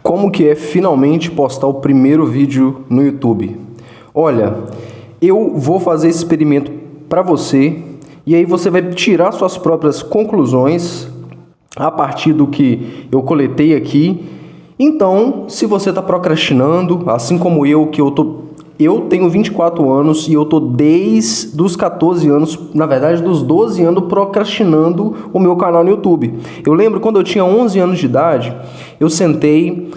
Como que é finalmente postar o primeiro vídeo no YouTube? Olha, eu vou fazer esse experimento para você e aí você vai tirar suas próprias conclusões a partir do que eu coletei aqui. Então, se você está procrastinando, assim como eu, eu tenho 24 anos e eu tô desde os 14 anos, na verdade dos 12 anos, procrastinando o meu canal no YouTube. Eu lembro quando eu tinha 11 anos de idade, eu sentei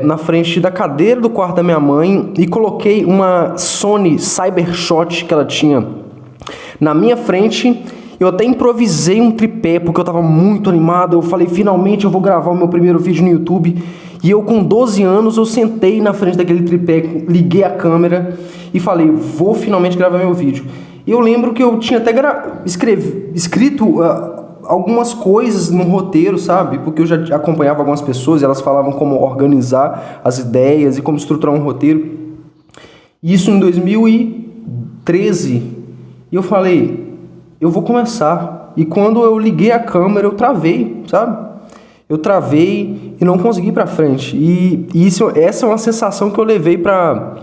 na frente da cadeira do quarto da minha mãe e coloquei uma Sony Cybershot que ela tinha na minha frente. Eu até improvisei um tripé porque eu estava muito animado. Eu falei, finalmente eu vou gravar o meu primeiro vídeo no YouTube. E eu com 12 anos, eu sentei na frente daquele tripé, liguei a câmera e falei, vou finalmente gravar meu vídeo. E eu lembro que eu tinha até escrito algumas coisas no roteiro, sabe? Porque eu já acompanhava algumas pessoas e elas falavam como organizar as ideias e como estruturar um roteiro. Isso em 2013. E eu falei, eu vou começar. E quando eu liguei a câmera, eu travei, sabe? Eu travei e não consegui ir pra frente. E essa é uma sensação que eu levei pra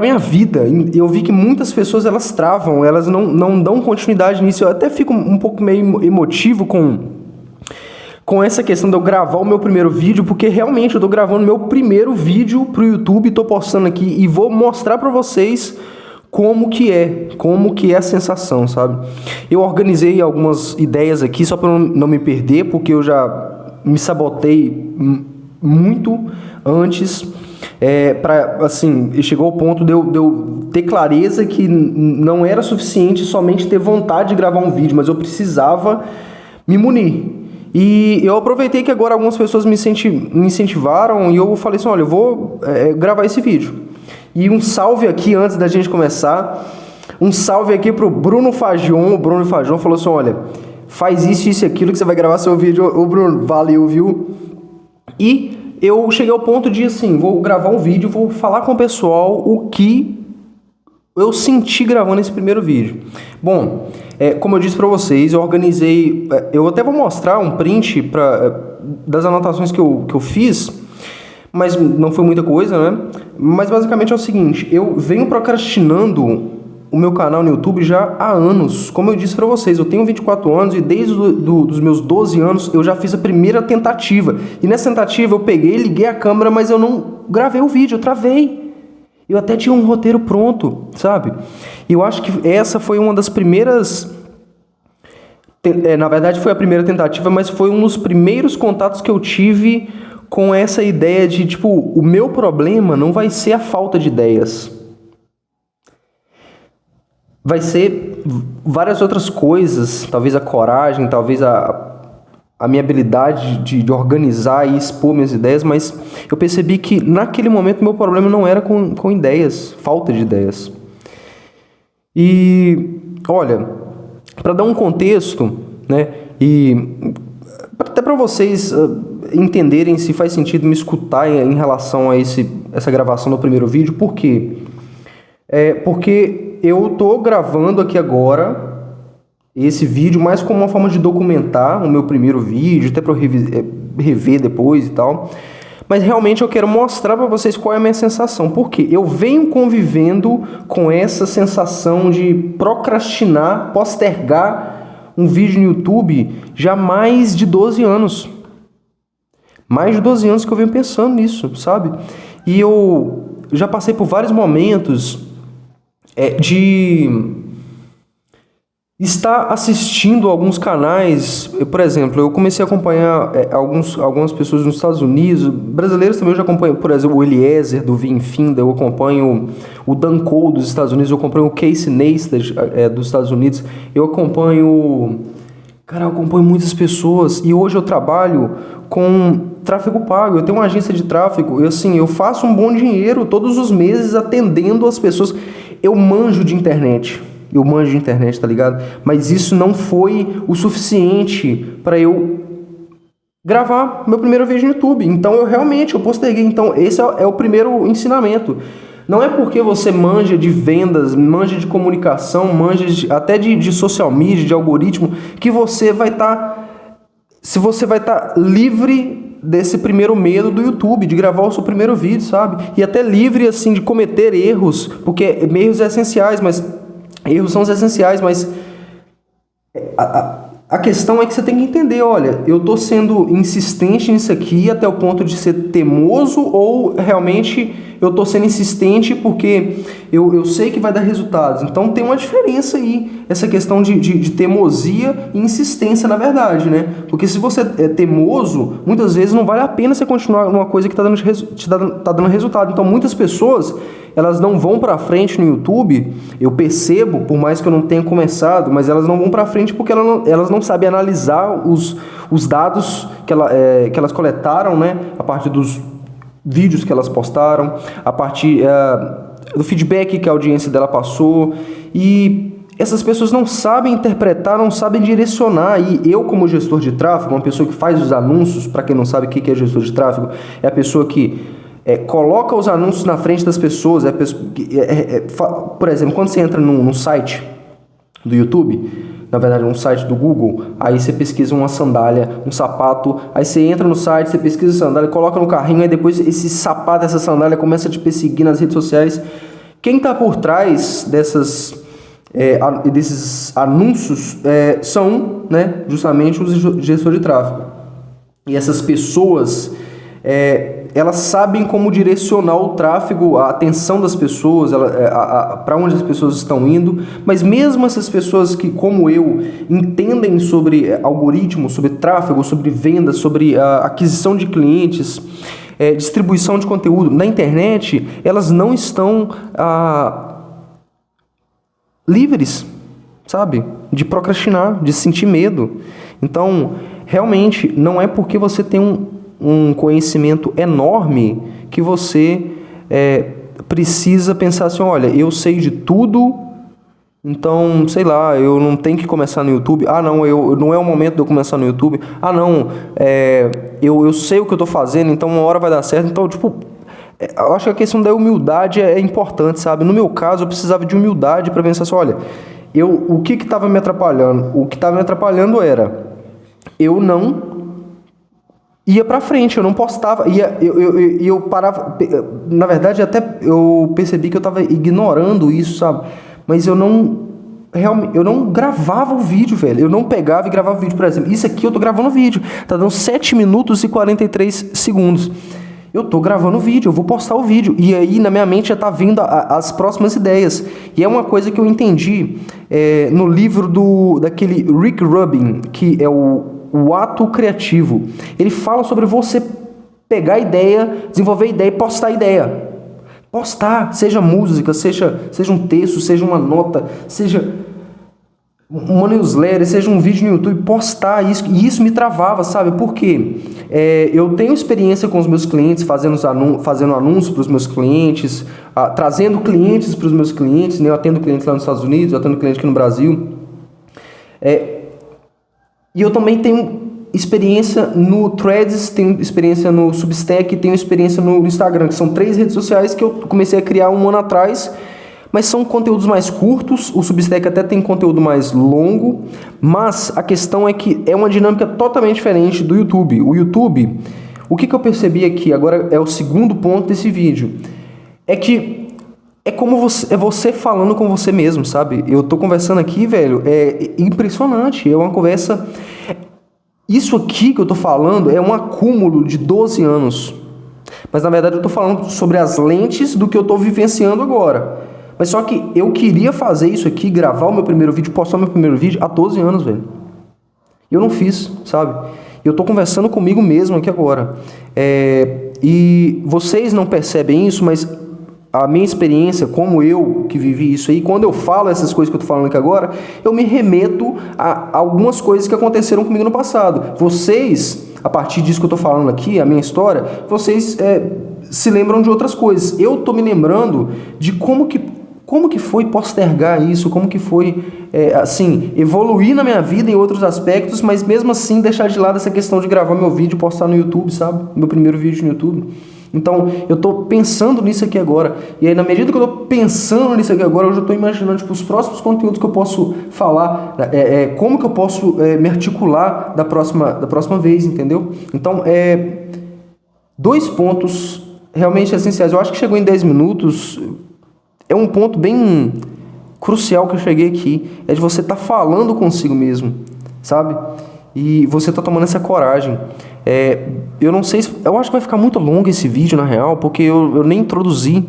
minha vida. Eu vi que muitas pessoas, elas travam, elas não dão continuidade nisso. Eu até fico um pouco meio emotivo com essa questão de eu gravar o meu primeiro vídeo, porque realmente eu tô gravando meu primeiro vídeo pro YouTube, tô postando aqui e vou mostrar pra vocês como que é a sensação, sabe? Eu organizei algumas ideias aqui só para não me perder, porque eu já me sabotei muito antes, assim, chegou ao ponto de eu ter clareza que não era suficiente somente ter vontade de gravar um vídeo, mas eu precisava me munir. E eu aproveitei que agora algumas pessoas me incentivaram e eu falei assim, olha, eu vou gravar esse vídeo. E um salve aqui, antes da gente começar, um salve aqui pro Bruno Fagion. O Bruno Fagion falou assim, olha, faz isso e aquilo que você vai gravar seu vídeo. Ô Bruno, valeu, viu? E eu cheguei ao ponto de, assim, vou gravar um vídeo, vou falar com o pessoal o que eu senti gravando esse primeiro vídeo. Bom, como eu disse pra vocês, eu organizei, eu até vou mostrar um print das anotações que eu fiz, mas não foi muita coisa, né? Mas basicamente é o seguinte, eu venho procrastinando o meu canal no YouTube já há anos. Como eu disse pra vocês, eu tenho 24 anos e desde os meus 12 anos eu já fiz a primeira tentativa. E nessa tentativa eu peguei, liguei a câmera, mas eu não gravei o vídeo, eu travei. Eu até tinha um roteiro pronto, sabe? E eu acho que essa foi uma das primeiras... na verdade foi a primeira tentativa, mas foi um dos primeiros contatos que eu tive com essa ideia de, tipo, o meu problema não vai ser a falta de ideias. Vai ser várias outras coisas, talvez a coragem, talvez a minha habilidade de organizar e expor minhas ideias, mas eu percebi que naquele momento meu problema não era com ideias, falta de ideias. E, olha, para dar um contexto, né, e até para vocês entenderem se faz sentido me escutar em relação a essa gravação do primeiro vídeo, por quê? Porque eu tô gravando aqui agora esse vídeo mais como uma forma de documentar o meu primeiro vídeo, até para eu rever depois e tal. Mas realmente eu quero mostrar para vocês qual é a minha sensação. Por quê? Eu venho convivendo com essa sensação de procrastinar, postergar um vídeo no YouTube já há mais de 12 anos. Mais de 12 anos que eu venho pensando nisso, sabe? E eu já passei por vários momentos de estar assistindo alguns canais. Por exemplo, eu comecei a acompanhar algumas pessoas nos Estados Unidos, brasileiros também eu já acompanho, por exemplo, o Eliezer do Vinfinda, eu acompanho o Dan Cole dos Estados Unidos, eu acompanho o Casey Neistat dos Estados Unidos, eu acompanho muitas pessoas e hoje eu trabalho com tráfego pago, eu tenho uma agência de tráfego, eu faço um bom dinheiro todos os meses atendendo as pessoas. Eu manjo de internet, tá ligado? Mas isso não foi o suficiente para eu gravar meu primeiro vídeo no YouTube. Então eu posterguei. Então esse é o primeiro ensinamento. Não é porque você manja de vendas, manja de comunicação, manja até de social media, de algoritmo, que você vai estar livre desse primeiro medo do YouTube, de gravar o seu primeiro vídeo, sabe? E até livre, assim, de cometer erros, porque erros essenciais, mas... Erros são os essenciais, mas... A questão é que você tem que entender, olha, eu estou sendo insistente nisso aqui até o ponto de ser teimoso ou realmente eu estou sendo insistente porque eu sei que vai dar resultados. Então tem uma diferença aí, essa questão de teimosia e insistência, na verdade, né? Porque se você é teimoso, muitas vezes não vale a pena você continuar numa coisa que está dando resultado. Então muitas pessoas, elas não vão para frente no YouTube, eu percebo, por mais que eu não tenha começado, mas elas não vão para frente porque elas não sabem analisar os dados que elas coletaram, né? A partir dos vídeos que elas postaram, a partir do feedback que a audiência dela passou, e essas pessoas não sabem interpretar, não sabem direcionar. E eu, como gestor de tráfego, uma pessoa que faz os anúncios, para quem não sabe o que é gestor de tráfego, é a pessoa que coloca os anúncios na frente das pessoas. Por exemplo, quando você entra num site do YouTube, na verdade um site do Google, aí você pesquisa uma sandália, um sapato, aí você entra no site, você pesquisa a sandália, coloca no carrinho, aí depois esse sapato, essa sandália começa a te perseguir nas redes sociais. Quem está por trás desses anúncios são, né, justamente os gestores de tráfego. E essas pessoas... elas sabem como direcionar o tráfego, a atenção das pessoas, para onde as pessoas estão indo, mas mesmo essas pessoas que, como eu, entendem sobre algoritmos, sobre tráfego, sobre vendas, sobre aquisição de clientes, distribuição de conteúdo na internet, elas não estão livres, sabe, de procrastinar, de sentir medo. Então, realmente, não é porque você tem um conhecimento enorme que você precisa pensar assim, olha, eu sei de tudo, então, sei lá, eu não tenho que começar no YouTube. Ah, não, não é o momento de eu começar no YouTube. Ah, não, eu sei o que eu estou fazendo, então uma hora vai dar certo. Então, tipo, eu acho que a questão da humildade é importante, sabe? No meu caso, eu precisava de humildade para pensar assim, olha, o que estava me atrapalhando? O que estava me atrapalhando era, eu não ia pra frente, eu não postava, eu parava, na verdade até eu percebi que eu tava ignorando isso, sabe, mas eu não gravava o vídeo, velho, eu não pegava e gravava o vídeo. Por exemplo, isso aqui eu tô gravando o vídeo, tá dando 7 minutos e 43 segundos, eu tô gravando o vídeo, eu vou postar o vídeo, e aí na minha mente já tá vindo as próximas ideias, e é uma coisa que eu entendi no livro daquele Rick Rubin, que é o ato criativo. Ele fala sobre você pegar a ideia, desenvolver a ideia e postar a ideia. Postar, seja música, seja um texto, seja uma nota, seja uma newsletter, seja um vídeo no YouTube, postar isso. E isso me travava, sabe? Por quê? Eu tenho experiência com os meus clientes, fazendo anúncios para os meus clientes, trazendo clientes para os meus clientes, né? Eu atendo clientes lá nos Estados Unidos, eu atendo clientes aqui no Brasil. E eu também tenho experiência no Threads, tenho experiência no Substack, tenho experiência no Instagram, que são 3 redes sociais que eu comecei a criar um ano atrás, mas são conteúdos mais curtos. O Substack até tem conteúdo mais longo, mas a questão é que é uma dinâmica totalmente diferente do YouTube. O YouTube, o que eu percebi aqui, agora é o segundo ponto desse vídeo, é que você falando com você mesmo, sabe? Eu tô conversando aqui, velho, é impressionante, é uma conversa... Isso aqui que eu tô falando é um acúmulo de 12 anos. Mas, na verdade, eu tô falando sobre as lentes do que eu tô vivenciando agora. Mas só que eu queria fazer isso aqui, gravar o meu primeiro vídeo, postar o meu primeiro vídeo há 12 anos, velho. E eu não fiz, sabe? Eu tô conversando comigo mesmo aqui agora. E vocês não percebem isso, mas... a minha experiência, como eu que vivi isso aí, quando eu falo essas coisas que eu tô falando aqui agora, eu me remeto a algumas coisas que aconteceram comigo no passado. Vocês, a partir disso que eu tô falando aqui, a minha história, vocês se lembram de outras coisas. Eu tô me lembrando de como que foi postergar isso, como que foi, assim, evoluir na minha vida em outros aspectos, mas mesmo assim deixar de lado essa questão de gravar meu vídeo e postar no YouTube, sabe? Meu primeiro vídeo no YouTube. Então, eu estou pensando nisso aqui agora. E aí, na medida que eu estou pensando nisso aqui agora, eu já estou imaginando tipo, os próximos conteúdos que eu posso falar, como que eu posso me articular da próxima vez, entendeu? Então, dois pontos realmente essenciais. Eu acho que chegou em 10 minutos. É um ponto bem crucial que eu cheguei aqui. É de você estar falando consigo mesmo, sabe? E você tá tomando essa coragem. Eu não sei eu acho que vai ficar muito longo esse vídeo, na real, porque eu nem introduzi.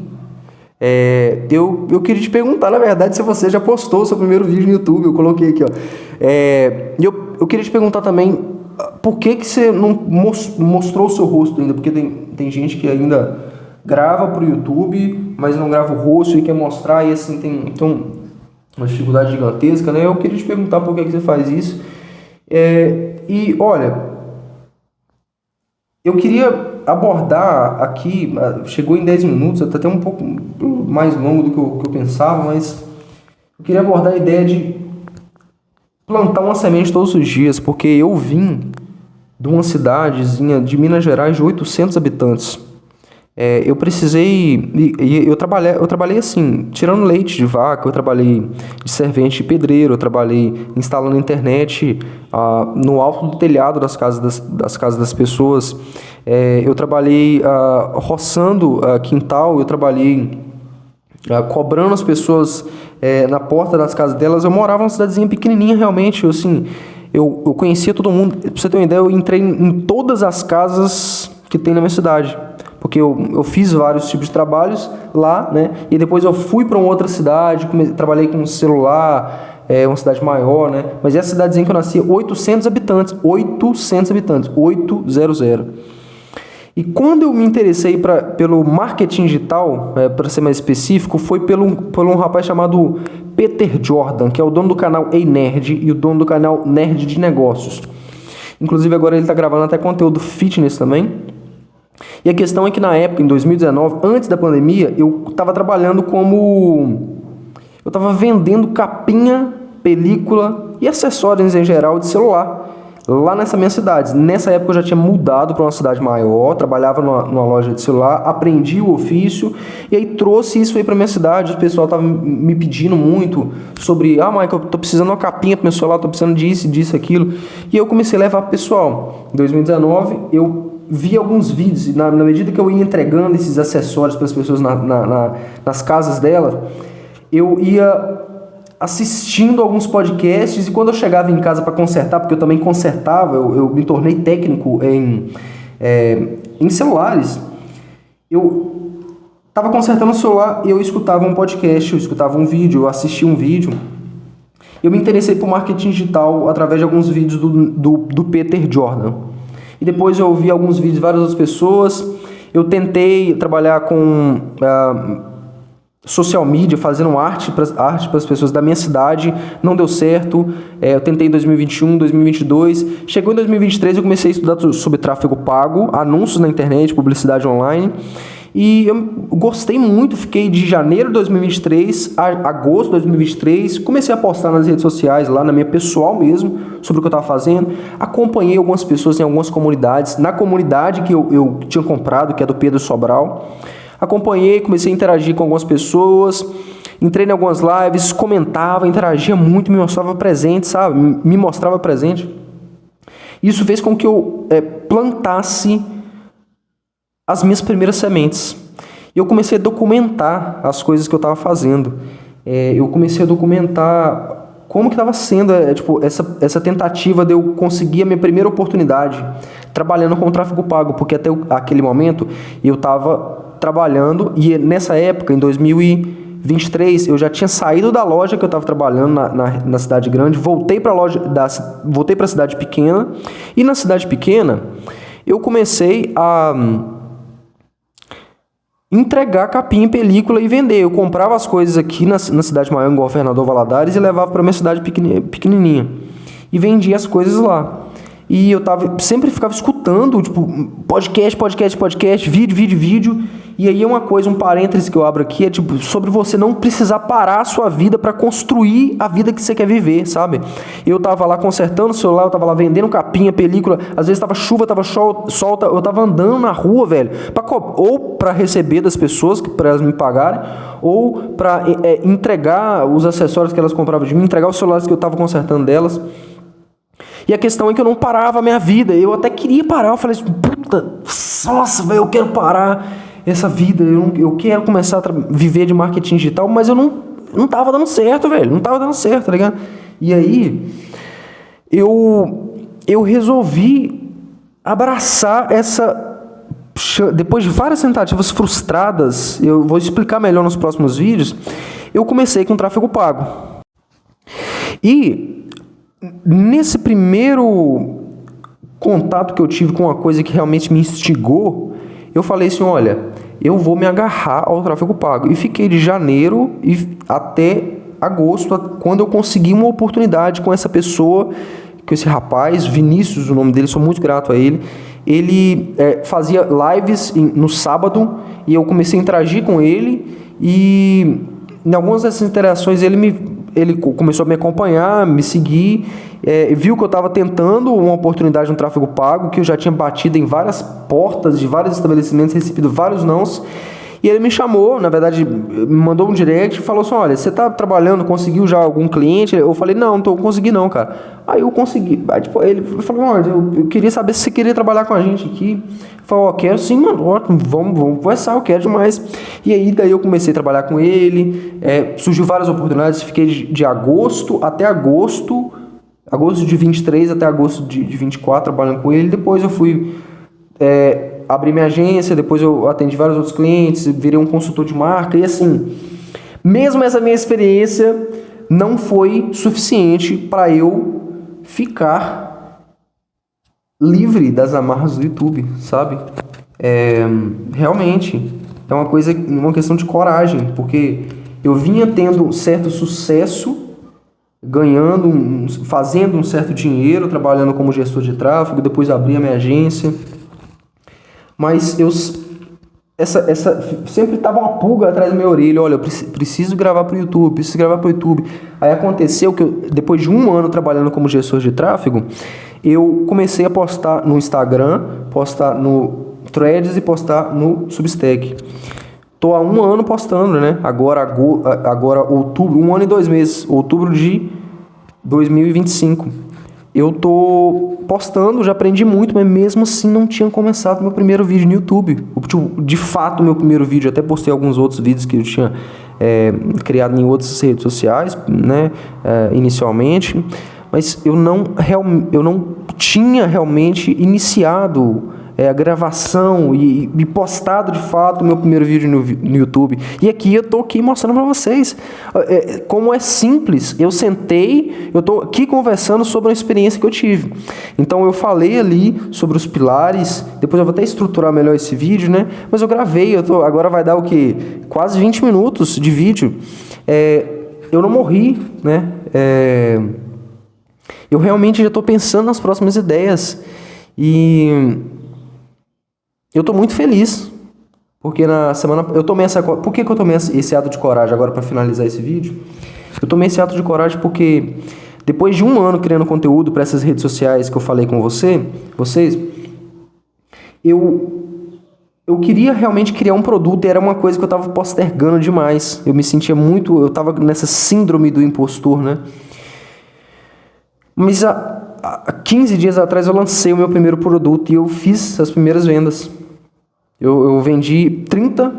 Eu queria te perguntar, na verdade, se você já postou o seu primeiro vídeo no YouTube. Eu coloquei aqui, ó. Eu queria te perguntar também, por que você não mostrou o seu rosto ainda? Porque tem gente que ainda grava pro YouTube, mas não grava o rosto e quer mostrar, e assim, tem uma dificuldade gigantesca, né? Eu queria te perguntar por que você faz isso. E olha, eu queria abordar aqui, chegou em 10 minutos, até um pouco mais longo do que eu pensava, mas eu queria abordar a ideia de plantar uma semente todos os dias, porque eu vim de uma cidadezinha de Minas Gerais de 800 habitantes. Eu precisei, eu trabalhei assim, tirando leite de vaca, eu trabalhei de servente de pedreiro, eu trabalhei instalando internet no alto do telhado das casas das pessoas, eu trabalhei roçando quintal, eu trabalhei cobrando as pessoas na porta das casas delas. Eu morava numa cidadezinha pequenininha realmente, eu conhecia todo mundo. Pra você ter uma ideia, eu entrei em todas as casas que tem na minha cidade, porque eu fiz vários tipos de trabalhos lá, né? E depois eu fui para uma outra cidade, trabalhei com celular, uma cidade maior, né? Mas essa cidadezinha que eu nasci, 800 habitantes, 800. E quando eu me interessei pelo marketing digital, para ser mais específico, foi por um rapaz chamado Peter Jordan, que é o dono do canal Ei Nerd e o dono do canal Nerd de Negócios. Inclusive agora ele está gravando até conteúdo fitness também. E a questão é que na época, em 2019, antes da pandemia, eu estava trabalhando eu estava vendendo capinha, película e acessórios em geral de celular, lá nessa minha cidade. Nessa época eu já tinha mudado para uma cidade maior, trabalhava numa loja de celular, aprendi o ofício e aí trouxe isso aí para minha cidade. O pessoal estava me pedindo muito sobre, Michael, eu tô precisando de uma capinha para meu celular, tô precisando disso, aquilo. E eu comecei a levar pro pessoal. Em 2019, eu vi alguns vídeos, e na medida que eu ia entregando esses acessórios para as pessoas nas casas delas, eu ia assistindo alguns podcasts, e quando eu chegava em casa para consertar, porque eu também consertava, eu me tornei técnico em celulares, eu estava consertando o celular e eu escutava um podcast, eu escutava um vídeo, eu assistia um vídeo. Eu me interessei por marketing digital através de alguns vídeos do Peter Jordan. E depois eu ouvi alguns vídeos de várias outras pessoas. Eu tentei trabalhar com social media, fazendo arte para as pessoas da minha cidade. Não deu certo. Eu tentei em 2021, 2022. Chegou em 2023, eu comecei a estudar sobre tráfego pago, anúncios na internet, publicidade online. E eu gostei muito, fiquei de janeiro de 2023 a agosto de 2023, comecei a postar nas redes sociais, lá na minha pessoal mesmo, sobre o que eu estava fazendo. Acompanhei algumas pessoas em algumas comunidades, na comunidade que eu tinha comprado, que é do Pedro Sobral. Acompanhei, comecei a interagir com algumas pessoas, entrei em algumas lives, comentava, interagia muito, me mostrava presente, sabe? Me mostrava presente. Isso fez com que eu plantasse as minhas primeiras sementes. Eu comecei a documentar as coisas que eu estava fazendo. Eu comecei a documentar como que estava sendo essa tentativa de eu conseguir a minha primeira oportunidade trabalhando com o tráfego pago, porque até aquele momento eu estava trabalhando, e nessa época, em 2023, eu já tinha saído da loja que eu estava trabalhando na cidade grande, voltei para a cidade pequena, e na cidade pequena eu comecei a entregar capinha em película e vender. Eu comprava as coisas aqui na cidade maior, em Governador Valadares, e levava para minha cidade pequenininha. E vendia as coisas lá. E eu sempre ficava escutando, podcast, vídeo. E aí um parêntese que eu abro aqui, sobre você não precisar parar a sua vida para construir a vida que você quer viver, sabe? Eu tava lá consertando o celular, eu tava lá vendendo capinha, película, às vezes tava chuva, tava sol, eu tava andando na rua, velho, ou para receber das pessoas, para elas me pagarem, ou para entregar os acessórios que elas compravam de mim, entregar os celulares que eu tava consertando delas. E a questão é que eu não parava a minha vida. Eu até queria parar. Eu falei assim, puta, nossa, velho, eu quero parar essa vida. Eu quero começar a viver de marketing digital, mas eu não tava dando certo, velho. Não tava dando certo, tá ligado? E aí, eu resolvi abraçar essa... Depois de várias tentativas frustradas, eu vou explicar melhor nos próximos vídeos, eu comecei com tráfego pago. E nesse primeiro contato que eu tive com uma coisa que realmente me instigou, eu falei assim, olha, eu vou me agarrar ao tráfego pago. E fiquei de janeiro até agosto, quando eu consegui uma oportunidade com essa pessoa, com esse rapaz, Vinícius, o nome dele, sou muito grato a ele. Ele fazia lives no sábado e eu comecei a interagir com ele, e em algumas dessas interações ele começou a me acompanhar, me seguir, viu que eu estava tentando uma oportunidade no tráfego pago, que eu já tinha batido em várias portas de vários estabelecimentos, recebido vários nãos, e ele me chamou, na verdade, me mandou um direct e falou assim, olha, você está trabalhando, conseguiu já algum cliente? Eu falei, não consegui não, cara. Aí eu consegui. Aí, tipo, ele falou, olha, eu queria saber se você queria trabalhar com a gente aqui. Eu falei, ó, quero sim, mano, ótimo, vamos conversar, eu quero demais. E aí, daí eu comecei a trabalhar com ele, surgiu várias oportunidades, fiquei de agosto até agosto de 23 até agosto de 24 trabalhando com ele. Depois eu fui... abri minha agência, depois eu atendi vários outros clientes, virei um consultor de marca, e assim, mesmo essa minha experiência não foi suficiente para eu ficar livre das amarras do YouTube, sabe? Realmente, é uma questão de coragem, porque eu vinha tendo certo sucesso, fazendo um certo dinheiro, trabalhando como gestor de tráfego, depois abri a minha agência. Mas sempre estava uma pulga atrás da minha orelha, olha, eu preciso gravar para o YouTube, Aí aconteceu que depois de um ano trabalhando como gestor de tráfego, eu comecei a postar no Instagram, postar no Threads e postar no Substack. Estou há um ano postando, né? Agora outubro, 1 ano e 2 meses, outubro de 2025. Eu tô postando, já aprendi muito, mas mesmo assim não tinha começado meu primeiro vídeo no YouTube. De fato, meu primeiro vídeo, até postei alguns outros vídeos que eu tinha criado em outras redes sociais, né, inicialmente, mas eu não tinha realmente iniciado a gravação e postado de fato o meu primeiro vídeo no YouTube. E aqui eu tô aqui mostrando para vocês como é simples. Eu sentei, eu tô aqui conversando sobre uma experiência que eu tive. Então eu falei ali sobre os pilares, depois eu vou até estruturar melhor esse vídeo, né? Mas eu gravei, agora vai dar o quê? Quase 20 minutos de vídeo. Eu não morri, né? Eu realmente já estou pensando nas próximas ideias. E eu tô muito feliz, porque na semana eu tomei Por que eu tomei esse ato de coragem agora para finalizar esse vídeo? Eu tomei esse ato de coragem porque depois de um ano criando conteúdo para essas redes sociais que eu falei com vocês, eu queria realmente criar um produto, e era uma coisa que eu estava postergando demais. Eu me sentia eu estava nessa síndrome do impostor, né? Mas há 15 dias atrás eu lancei o meu primeiro produto e eu fiz as primeiras vendas. Eu vendi 30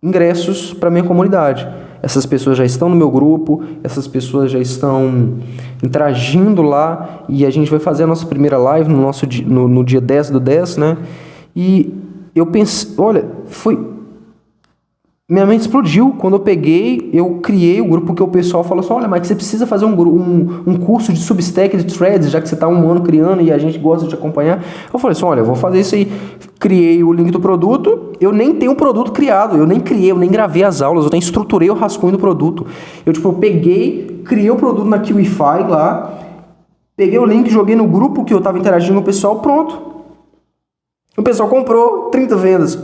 ingressos para minha comunidade. Essas pessoas já estão no meu grupo, essas pessoas já estão interagindo lá, e a gente vai fazer a nossa primeira live no dia 10 do 10, né? E eu pensei, olha, minha mente explodiu quando eu criei o grupo, porque o pessoal falou assim, olha, mas você precisa fazer um curso de Substack, de Threads, já que você está um ano criando e a gente gosta de acompanhar. Eu falei assim, olha, eu vou fazer isso aí. Criei o link do produto, eu nem tenho o produto criado, eu nem gravei as aulas, eu nem estruturei o rascunho do produto. Eu criei o produto na Kiwify lá, peguei o link, joguei no grupo que eu estava interagindo com o pessoal, pronto. O pessoal comprou 30 vendas.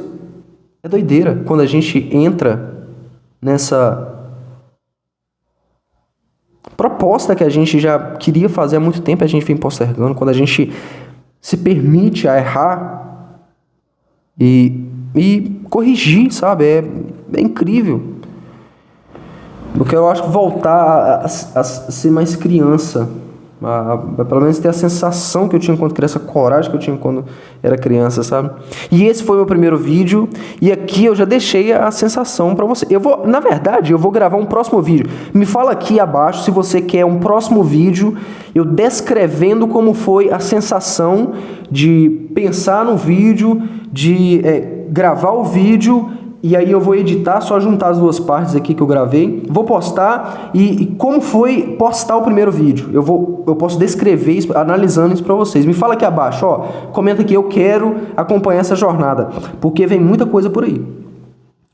É doideira quando a gente entra nessa proposta que a gente já queria fazer há muito tempo, a gente vem postergando, quando a gente se permite a errar e corrigir, sabe? É incrível. Eu quero, acho, voltar a ser mais criança, Pelo menos ter a sensação que eu tinha quando criança, a coragem que eu tinha quando era criança, sabe? E esse foi o meu primeiro vídeo, e aqui eu já deixei a sensação para você. Na verdade, eu vou gravar um próximo vídeo. Me fala aqui abaixo se você quer um próximo vídeo, eu descrevendo como foi a sensação de pensar no vídeo, de gravar o vídeo. E aí eu vou editar, só juntar as duas partes aqui que eu gravei, vou postar e como foi postar o primeiro vídeo. Eu posso descrever isso, analisando isso para vocês. Me fala aqui abaixo, ó, comenta aqui, eu quero acompanhar essa jornada, porque vem muita coisa por aí.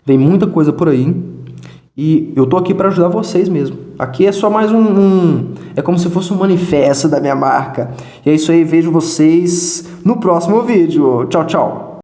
Vem muita coisa por aí e eu tô aqui para ajudar vocês mesmo. Aqui é só mais é como se fosse um manifesto da minha marca. E é isso aí, vejo vocês no próximo vídeo. Tchau, tchau.